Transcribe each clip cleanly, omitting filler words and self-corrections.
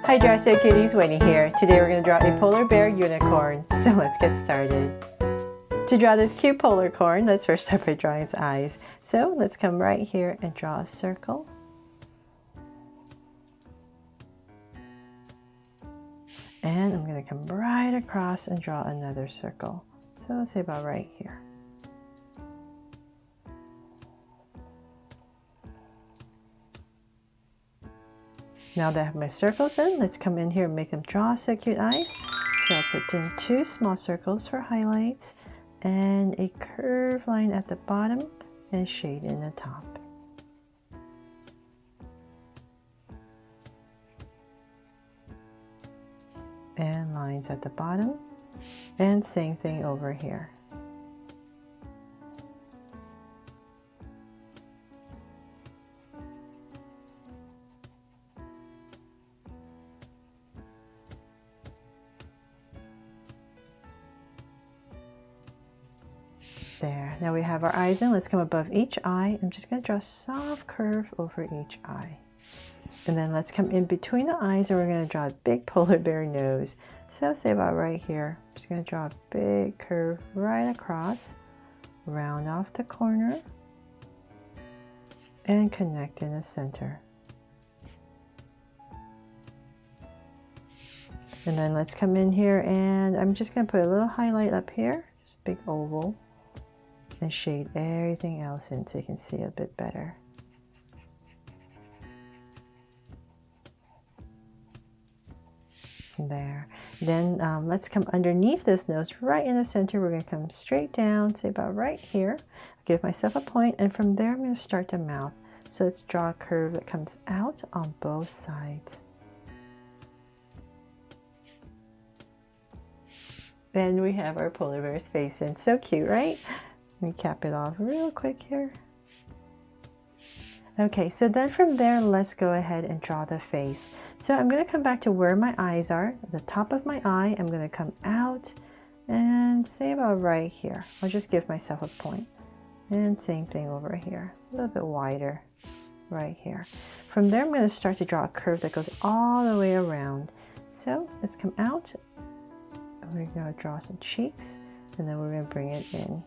Hi Draw So Cuties, Winnie here. Today we're going to draw a polar bear unicorn, so let's get started. To draw this cute polarcorn, let's first start by drawing its eyes. So let's come right here and draw a circle. And I'm going to come right across and draw another circle. So let's say about right here. Now that I have my circles in, let's come in here and make them draw so cute eyes. So I'll put in 2 small circles for highlights and a curved line at the bottom and shade in the top. And lines at the bottom, and same thing over here. There, now we have our eyes in. Let's come above each eye. I'm just going to draw a soft curve over each eye. And then let's come in between the eyes and we're going to draw a big polar bear nose. So say about right here. I'm just going to draw a big curve right across, round off the corner, and connect in the center. And then let's come in here and I'm just going to put a little highlight up here, just a big oval, and shade everything else in so you can see a bit better. There. Then let's come underneath this nose right in the center. We're going to come straight down, say about right here. Give myself a point, and from there I'm going to start the mouth. So let's draw a curve that comes out on both sides. And we have our polar bear's face in. So cute, right? Let me cap it off real quick here. Okay, so then from there, let's go ahead and draw the face. So I'm going to come back to where my eyes are. At the top of my eye, I'm going to come out and say about right here. I'll just give myself a point. And same thing over here, a little bit wider right here. From there, I'm going to start to draw a curve that goes all the way around. So let's come out. We're going to draw some cheeks, and then we're going to bring it in.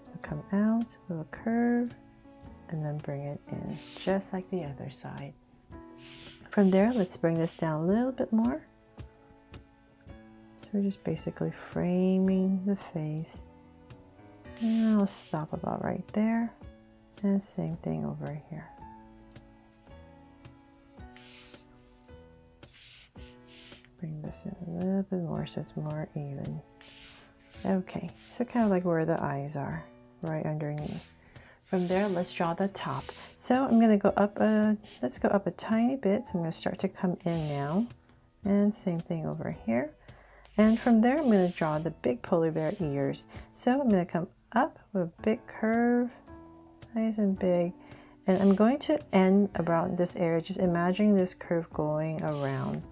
So come out with a curve, and then bring it in, just like the other side. From there, let's bring this down a little bit more. So we're just basically framing the face. And I'll stop about right there. And same thing over here. Bring this in a little bit more so it's more even. Okay, so kind of like where the eyes are, right underneath. From there, let's draw the top. So I'm going to go up let's go up a tiny bit. So I'm going to start to come in now. And same thing over here. And from there, I'm going to draw the big polar bear ears. So I'm going to come up with a big curve, nice and big. And I'm going to end around this area, just imagining this curve going around.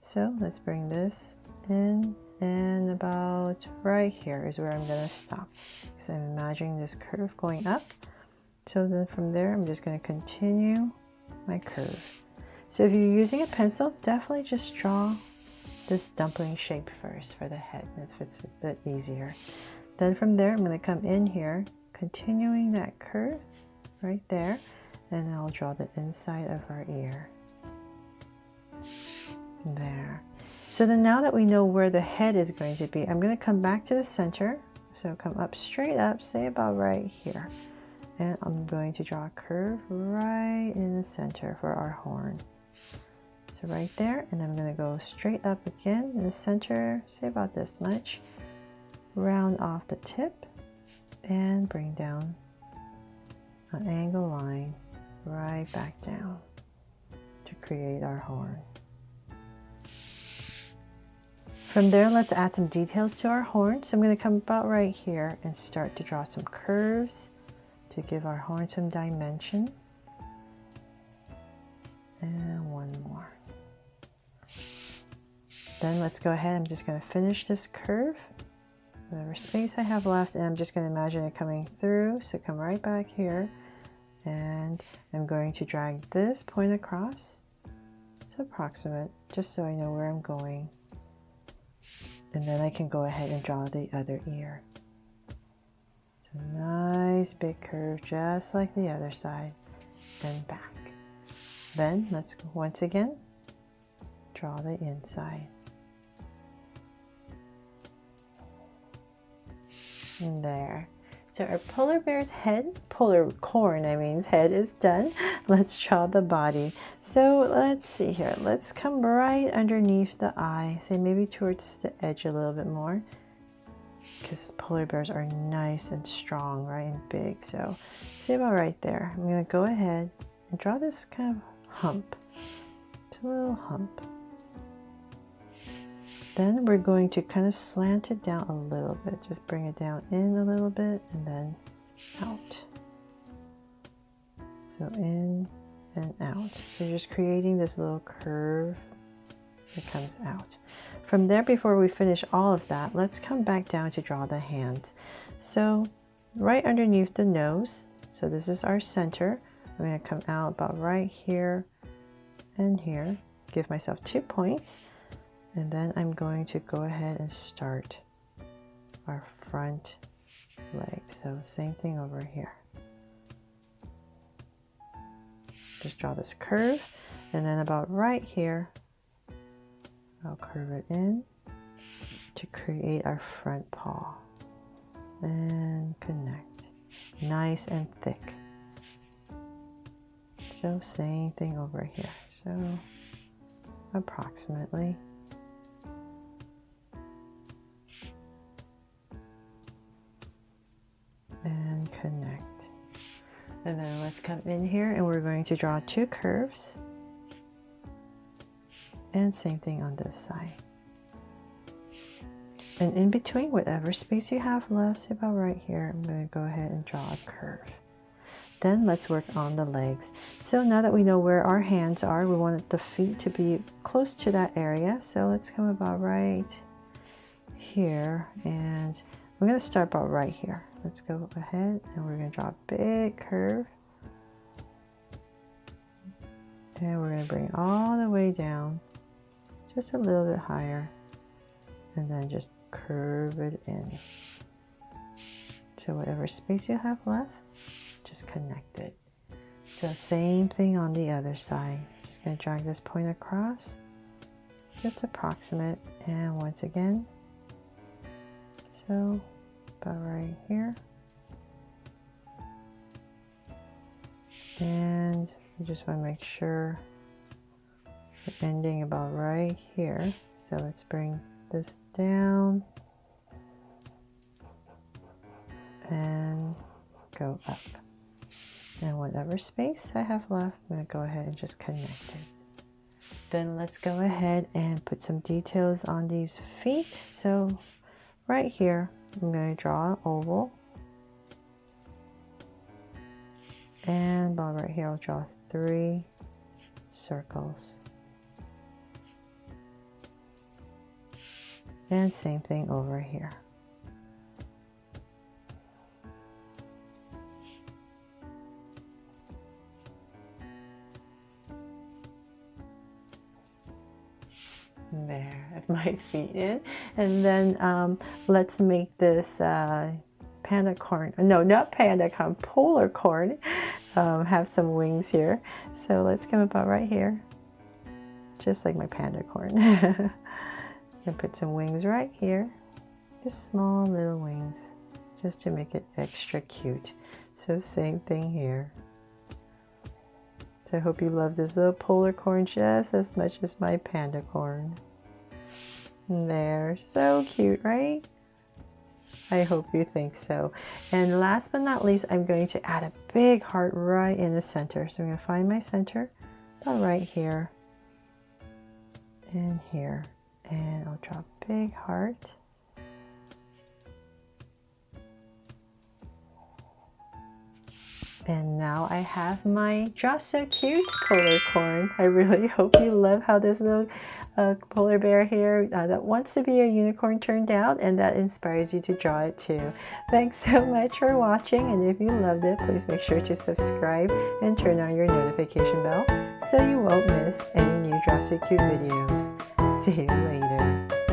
So let's bring this in. And about right here is where I'm going to stop, because I'm imagining this curve going up. So then from there, I'm just going to continue my curve. So if you're using a pencil, definitely just draw this dumpling shape first for the head. It's a bit easier. Then from there, I'm going to come in here, continuing that curve right there, and I'll draw the inside of our ear. There. So then now that we know where the head is going to be, I'm going to come back to the center. So come up straight up, say about right here. And I'm going to draw a curve right in the center for our horn. So right there, and then I'm going to go straight up again in the center, say about this much. Round off the tip and bring down an angle line right back down to create our horn. From there, let's add some details to our horn. So I'm going to come about right here and start to draw some curves to give our horn some dimension. And one more. Then let's go ahead. I'm just going to finish this curve, whatever space I have left, and I'm just going to imagine it coming through. So come right back here, and I'm going to drag this point across. It's approximate, just so I know where I'm going. And then I can go ahead and draw the other ear. So nice big curve, just like the other side, and back. Then let's once again draw the inside. And there. So our polar bear's head, Polarcorn, head is done. Let's draw the body. So let's see here. Let's come right underneath the eye. Say maybe towards the edge a little bit more. Because polar bears are nice and strong, right, and big. So say about right there. I'm going to go ahead and draw this kind of hump. It's a little hump. Then we're going to kind of slant it down a little bit. Just bring it down in a little bit and then out. So in and out. So you're just creating this little curve that comes out. From there, before we finish all of that, let's come back down to draw the hands. So right underneath the nose, so this is our center. I'm going to come out about right here and here. Give myself 2 points. And then I'm going to go ahead and start our front leg. So same thing over here. Just draw this curve. And then about right here, I'll curve it in to create our front paw. And connect. Nice and thick. So same thing over here. So approximately. And connect. And then let's come in here and we're going to draw 2 curves. And same thing on this side. And in between, whatever space you have left, say about right here, I'm going to go ahead and draw a curve. Then let's work on the legs. So now that we know where our hands are, we want the feet to be close to that area. So let's come about right here, and we're going to start about right here. Let's go ahead and we're going to draw a big curve. And we're going to bring it all the way down, just a little bit higher, and then just curve it in. So whatever space you have left, just connect it. So same thing on the other side. Just going to drag this point across, just approximate, and once again, so about right here. And you just want to make sure we're ending about right here. So let's bring this down and go up. And whatever space I have left, I'm going to go ahead and just connect it. Then let's go ahead and put some details on these feet. So right here, I'm going to draw an oval. And about right here, I'll draw 3 circles. And same thing over here. There, I have my feet in. And then let's make this panda corn. No, not panda corn, polar corn. Have some wings here. So let's come about right here. Just like my panda corn. And put some wings right here. Just small little wings. Just to make it extra cute. So same thing here. So I hope you love this little polar corn just as much as my panda corn. There, so cute, right? I hope you think so. And last but not least, I'm going to add a big heart right in the center. So I'm going to find my center about right here and here. And I'll draw a big heart. And now I have my Just So Cute polar corn. I really hope you love how this little polar bear here that wants to be a unicorn turned out, and that inspires you to draw it too. Thanks so much for watching, and if you loved it, please make sure to subscribe and turn on your notification bell so you won't miss any new Draw So Cute videos. See you later.